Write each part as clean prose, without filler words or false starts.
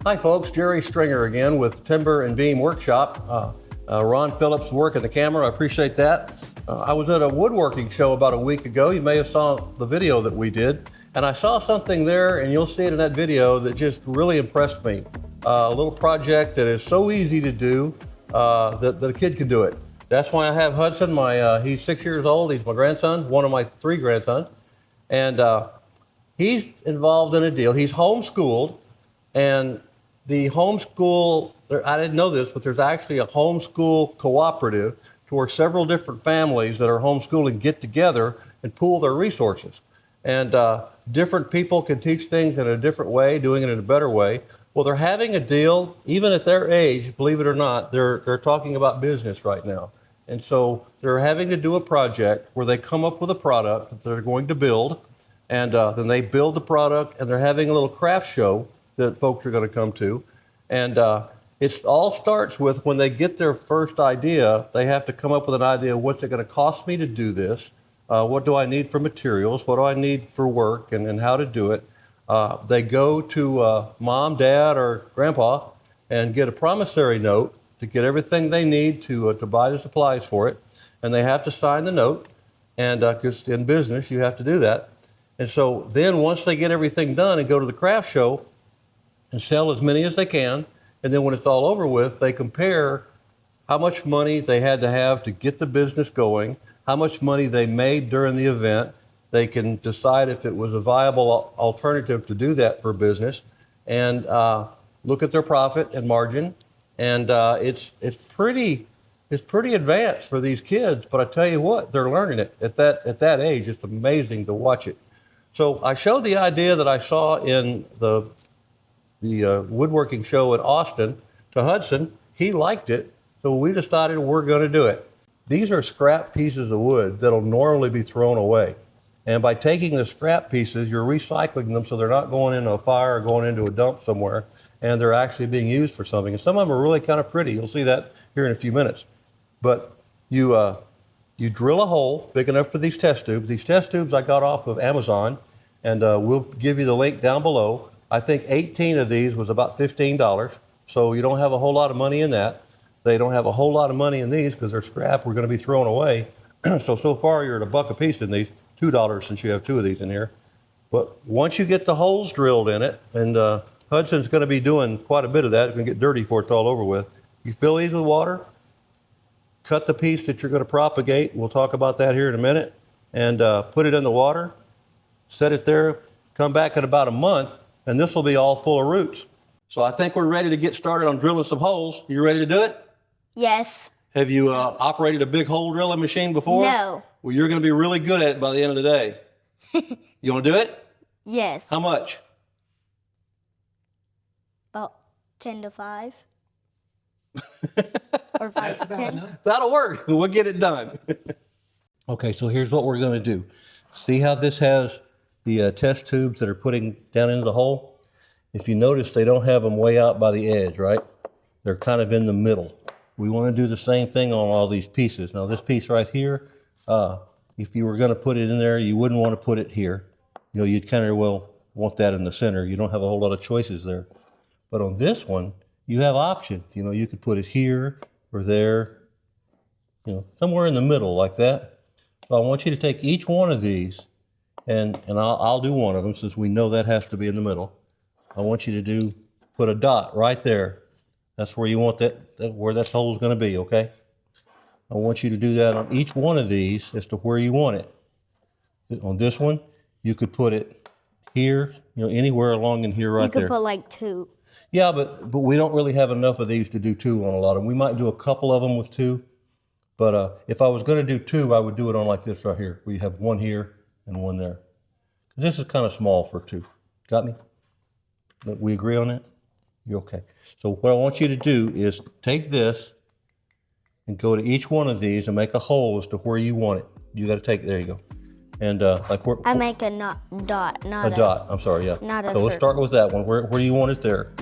Hi folks, Jerry Stringer again with Timber and Beam Workshop. Ron Phillips working the camera, I appreciate that. I was at a woodworking show about a week ago. You may have saw the video that we did. And I saw something there, and you'll see it in that video, that just really impressed me. A little project that is so easy to do that a kid can do it. That's why I have Hudson, he's 6 years old, he's my grandson, one of my 3 grandsons. And he's involved in a deal. He's homeschooled, and the homeschool, I didn't know this, but there's actually a homeschool cooperative to where several different families that are homeschooling get together and pool their resources. And different people can teach things in a different way, doing it in a better way. Well, they're having a deal, even at their age, believe it or not, they're talking about business right now. And so they're having to do a project where they come up with a product that they're going to build, and then they build the product, and they're having a little craft show that folks are going to come to. And it all starts with when they get their first idea, they have to come up with an idea, what's it going to cost me to do this? What do I need for materials? What do I need for work, and how to do it? They go to mom, dad, or grandpa and get a promissory note to get everything they need to buy the supplies for it. And they have to sign the note, and because in business you have to do that. And so then once they get everything done and go to the craft show and sell as many as they can, and then when it's all over with, they compare how much money they had to have to get the business going, how much money they made during the event. They can decide if it was a viable alternative to do that for business, and look at their profit and margin. And it's pretty advanced for these kids. But I tell you what, they're learning it at that age. It's amazing to watch it. So I showed the idea that I saw in the woodworking show in Austin to Hudson. He liked it, so we decided we're going to do it. These are scrap pieces of wood that'll normally be thrown away. And by taking the scrap pieces, you're recycling them so they're not going into a fire or going into a dump somewhere, and they're actually being used for something. And some of them are really kind of pretty. You'll see that here in a few minutes. But you drill a hole big enough for these test tubes. These test tubes I got off of Amazon, and we'll give you the link down below. I think 18 of these was about $15, so you don't have a whole lot of money in that. They don't have a whole lot of money in these because they're scrap. We're going to be thrown away. So far you're at $1 a piece in these, $2 since you have 2 of these in here. But once you get the holes drilled in it, and Hudson's going to be doing quite a bit of that. It's going to get dirty before it's all over with. You fill these with water, cut the piece that you're going to propagate. We'll talk about that here in a minute. And put it in the water, set it there, come back in about a month, and this will be all full of roots. So I think we're ready to get started on drilling some holes. You ready to do it? Yes. Have you operated a big hole drilling machine before? No. Well, you're going to be really good at it by the end of the day. You want to do it? Yes. How much? About 10 to 5. Or 5 to 10. That'll work. We'll get it done. Okay, so here's what we're going to do. See how this has the test tubes that are putting down into the hole? If you notice, they don't have them way out by the edge, right? They're kind of in the middle. We want to do the same thing on all these pieces. Now, this piece right here, if you were going to put it in there, you wouldn't want to put it here. You know, you'd kind of want that in the center. You don't have a whole lot of choices there. But on this one, you have options. You know, you could put it here or there, you know, somewhere in the middle like that. So I want you to take each one of these, and I'll do one of them since we know that has to be in the middle. I want you to put a dot right there. That's where you want where that hole is going to be, okay? I want you to do that on each one of these as to where you want it. On this one, you could put it here, you know, anywhere along in here right there. You could put like 2. Yeah, but we don't really have enough of these to do 2 on a lot of them. We might do a couple of them with 2, but if I was going to do 2, I would do it on like this right here, where you have one here and one there. This is kind of small for 2. Got me? We agree on that? You're okay. So what I want you to do is take this and go to each one of these and make a hole as to where you want it. You got to take it. There you go. And I make a dot, not a dot. I'm sorry, yeah. Not a so let's start with that one. Where do you want it there?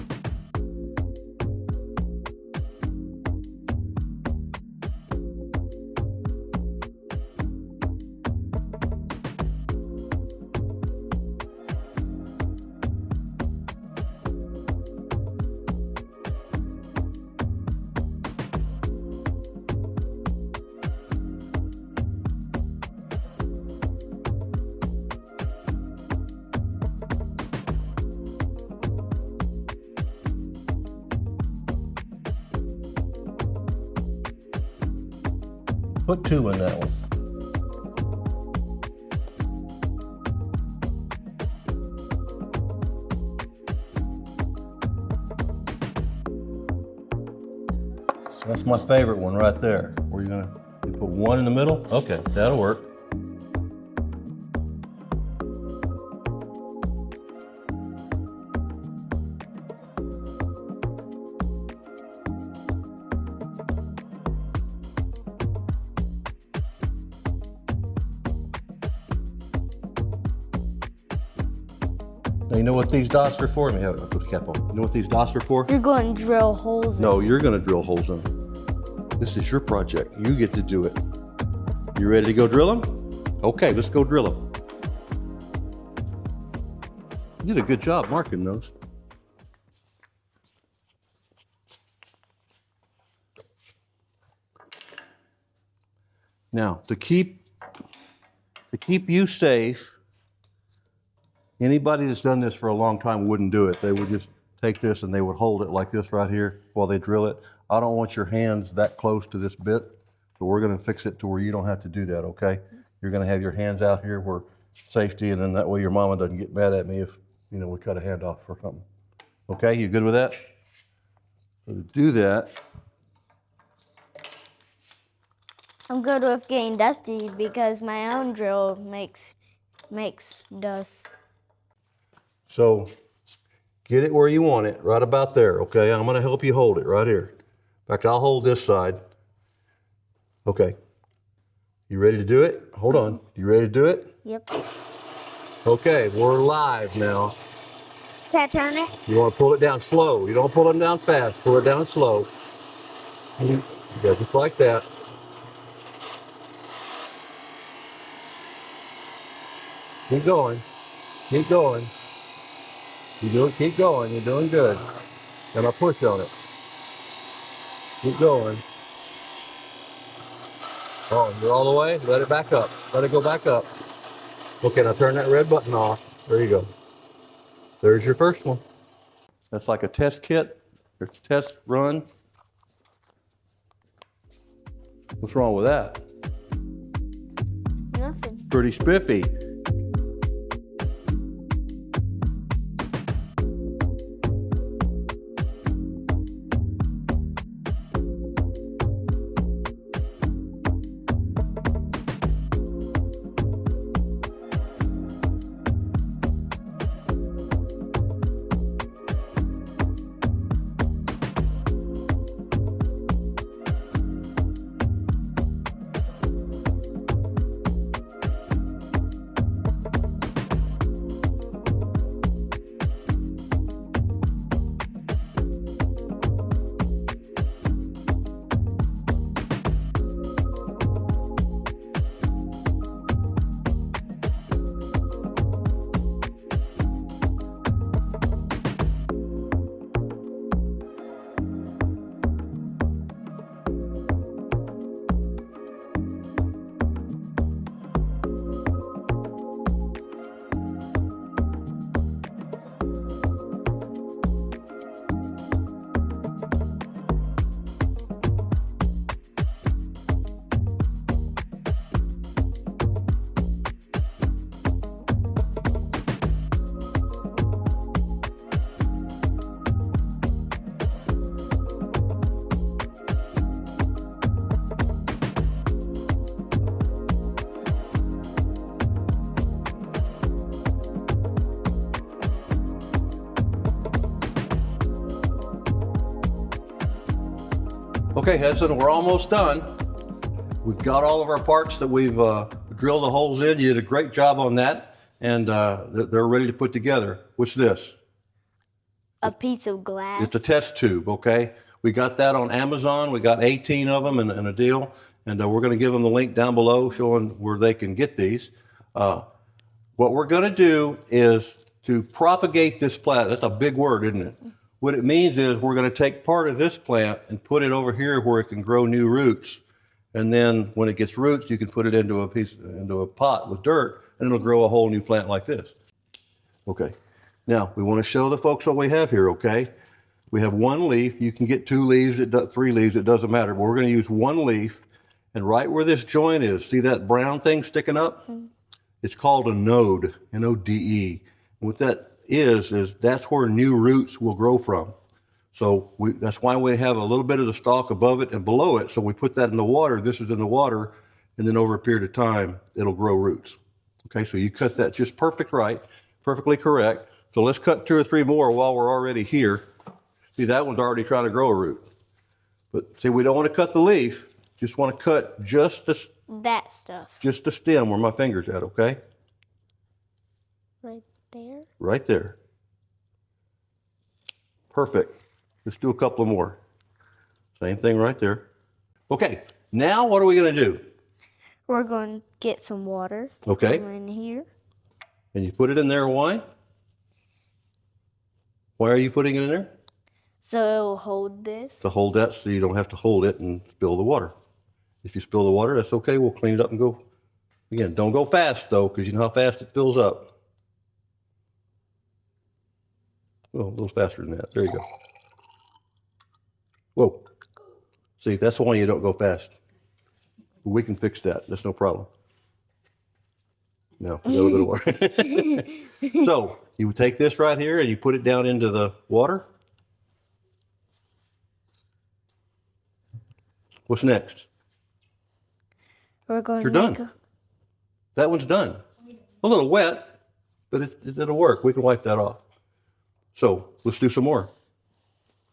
Put 2 in that one. That's my favorite one right there. Where you put 1 in the middle? Okay, that'll work. Now, you know what these dots are for? Let me have it. Put the cap on. You know what these dots are for? You're going to drill holes in No, you're going to drill holes in them. This is your project. You get to do it. You ready to go drill them? Okay, let's go drill them. You did a good job marking those. Now, to keep you safe, anybody that's done this for a long time wouldn't do it. They would just take this and they would hold it like this right here while they drill it. I don't want your hands that close to this bit, so we're going to fix it to where you don't have to do that, okay? You're going to have your hands out here for safety, and then that way your mama doesn't get mad at me if, you know, we cut a hand off or something. Okay, you good with that? So to do that, I'm good with getting dusty because my own drill makes dust. so get it where you want it, right about there, okay? I'm going to help you hold it right here. In fact, I'll hold this side. Okay. You ready to do it? Hold on. You ready to do it? Yep. Okay, we're live now. Can I turn it? You want to pull it down slow. You don't pull it down fast. Pull it down slow. Yeah, just like that. Keep going. Keep going. Keep going. You're doing good. And I'll push on it. Keep going. Oh, you're all the way? Let it back up. Let it go back up. Okay, now turn that red button off. There you go. There's your first one. That's like a test kit. It's a test run. What's wrong with that? Nothing. Pretty spiffy. Okay, Hudson, we're almost done. We've got all of our parts that we've drilled the holes in. You did a great job on that, and they're ready to put together. What's this? A piece of glass. It's a test tube, okay? We got that on Amazon. We got 18 of them in a deal, and we're going to give them the link down below showing where they can get these. What we're going to do is to propagate this plant. That's a big word, isn't it? What it means is we're going to take part of this plant and put it over here where it can grow new roots. And then when it gets roots, you can put it into a pot with dirt, and it'll grow a whole new plant like this. Okay. Now, we want to show the folks what we have here, okay? We have one leaf. You can get 2 leaves, 3 leaves, it doesn't matter. But we're going to use one leaf, And right where this joint is, see that brown thing sticking up? It's called a node, N-O-D-E. And what that is that's where new roots will grow from. So that's why we have a little bit of the stalk above it and below it. So we put that in the water. This is in the water. And then over a period of time, it'll grow roots. Okay, so you cut that just perfectly correct. So let's cut 2 or 3 more while we're already here. See, that one's already trying to grow a root. But see, we don't want to cut the leaf. Just want to cut just that stuff. Just the stem where my finger's at, okay? Right there? Right there. Perfect. Let's do a couple more. Same thing right there. Okay, now what are we going to do? We're going to get some water. Okay. In here. And you put it in there, why? Why are you putting it in there? So it'll hold this. To hold that so you don't have to hold it and spill the water. If you spill the water, that's okay. We'll clean it up and go. Again, don't go fast though, because you know how fast it fills up. Oh, a little faster than that. There you go. Whoa. See, that's why you don't go fast. We can fix that. That's no problem. No, a little bit of water. So you would take this right here and you put it down into the water. What's next? We're going You're to done. That one's done. A little wet, but it'll work. We can wipe that off. So let's do some more.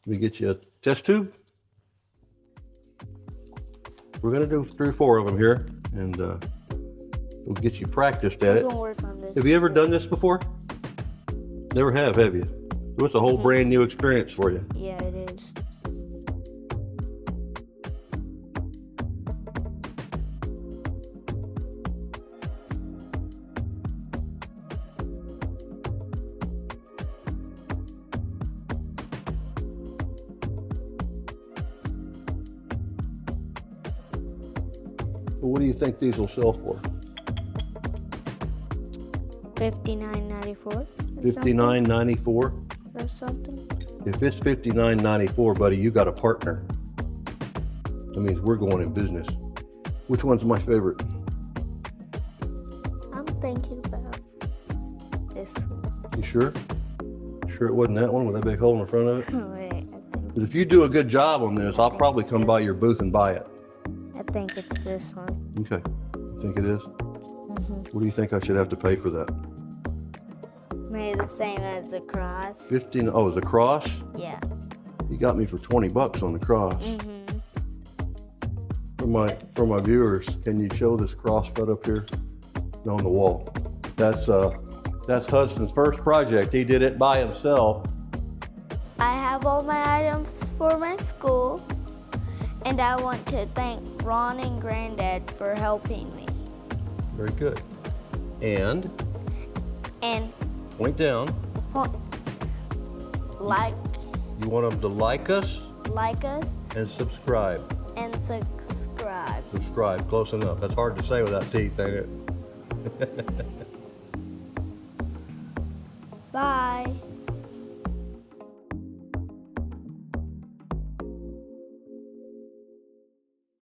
Let me get you a test tube. We're going to do 3 or 4 of them here, and we'll get you practiced at it. We're going to work on this. Have you ever done this before? Never have you? So it's a whole brand new experience for you. Yeah, it is. Well, what do you think these will sell for? $59.94. $59.94. Or something. If it's $59.94, buddy, you got a partner. That means we're going in business. Which one's my favorite? I'm thinking about this one. You sure? Sure it wasn't that one with that big hole in the front of it? Wait, I think. But if you do a good job on this, I'll probably come by your booth and buy it. I think it's this one. Okay. You think it is? What do you think I should have to pay for that? Maybe the same as the cross. 15. Oh, is a cross? Yeah. You got me for $20 on the cross. For my viewers, can you show this cross right up here on the wall? That's Hudson's first project. He did it by himself. I have all my items for my school, and I want to thank Ron and Granddad for helping me. Very good. And point down. Like You want them to like us us and subscribe. and subscribe. Subscribe, close enough. That's hard to say without teeth, ain't it? Bye.